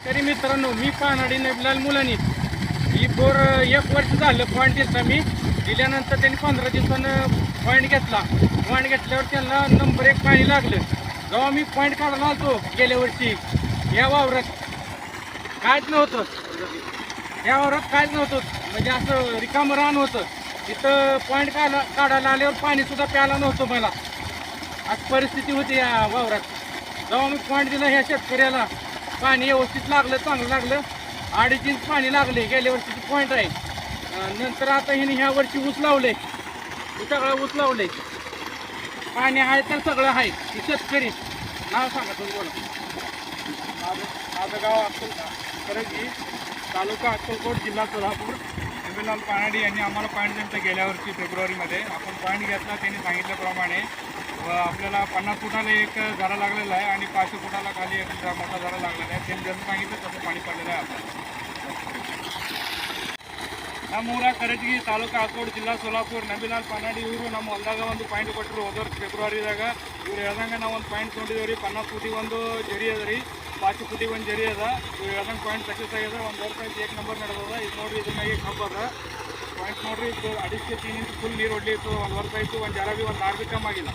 तरी मित्रांनो, मी पानाडी नबीलाल मुलानी ही बोर 1 वर्ष झालं पॉईंट घेतला मी. दिल्यानंतर त्यांनी 15 दिवसानं पॉईंट घेतला. पॉईंट घेतल्यावर त्यांना नंबर 1 पाणी लागलं. जेव्हा मी पॉईंट काढायला आलतो गेल्या वर्षी, या वावरात काहीच नव्हतं. या वावरात काहीच नव्हतं, म्हणजे असं रिकामं रान होतं. तिथं पॉईंट काढायला आल्यावर पाणीसुद्धा प्यायला नव्हतं मला. आज परिस्थिती होती या वावरात. जेव्हा मी पॉईंट दिला ह्या शेतकऱ्याला, पाणी व्यवस्थित लागलं, चांगलं लागलं. 2.5 इंच पाणी लागले. गेल्या वर्षीची पॉईंट आहे. नंतर आता ह्याने ह्या वर्षी ऊस लावले, सगळं ऊस लावले. पाणी आहे तर सगळं आहे. ही शेतकरी नाव सांगा तुम्ही, बोला. माझं गाव करजी, तालुका अक्कलकोट, जिल्हा सोलापूर. नबीलाल पानाडी यांनी आम्हाला पॉईंट दिलं गेल्या वर्षी फेब्रुवारीमध्ये. आपण पॉईंट घेतला, त्यांनी सांगितल्याप्रमाणे व आपल्याला 50 फुटाला एक झाडा लागलेला आहे आणि 500 फुटाला खाली एक मोठा झाडा लागलेला आहे. त्यांनी जसं सांगितलं तसं पाणी पडलेलं आहे आपल्याला. ನಮ್ಮೂರ ಕರಜಗಿ ತಾಲೂಕಾ ಅಕ್ಕೋಡ್ ಜಿಲ್ಲಾ ಸೋಲಾಪುರ ನಬೀಲಾಲ್ ಪಾನಾಡಿ ಇವರು ನಮ್ಮ ಹೊಲದಾಗ ಒಂದು ಪಾಯಿಂಟ್ ಕೊಟ್ಟರು ಹೋದ ವರ್ಷ ಫೆಬ್ರವರಿದಾಗ. ಇವ್ರು ಹೇಳ್ದಂಗೆ ನಾವು ಒಂದು ಪಾಯಿಂಟ್ ತೊಗೊಂಡಿದ್ದೀವಿ ರೀ. 50 ಫುಟಿಗೆ ಒಂದು ಜರಿ ಅದ ರೀ, 5 ಫುಟಿಗೆ ಒಂದು ಜರಿ ಅದ. ಇವ್ರು ಹೇಳ್ದಂಗೆ ಪಾಯಿಂಟ್ ಸಕ್ಸಸ್ ಆಗ್ಯದ. 1 ವರ್ಷ 1 ನಂಬರ್ ನಡೆದದ. ಇದು ನೋಡಿರಿ, ಇದ್ರ ಮ್ಯಾಗೆ ಕಬ್ಬು ಅದ. ಪಾಯಿಂಟ್ ನೋಡಿರಿ, ಇದು 2.5 3 ಇಂಚ್ ಫುಲ್ ನೀರು ಹೊಡ್ಲಿತ್ತು. 1 ವರ್ಷ ಆಯಿತು. ಒಂದು ಜರ ಭೀ ಒಂದು ಆರು ಭೀ ಕಮ್ಮಿ ಆಗಿಲ್ಲ.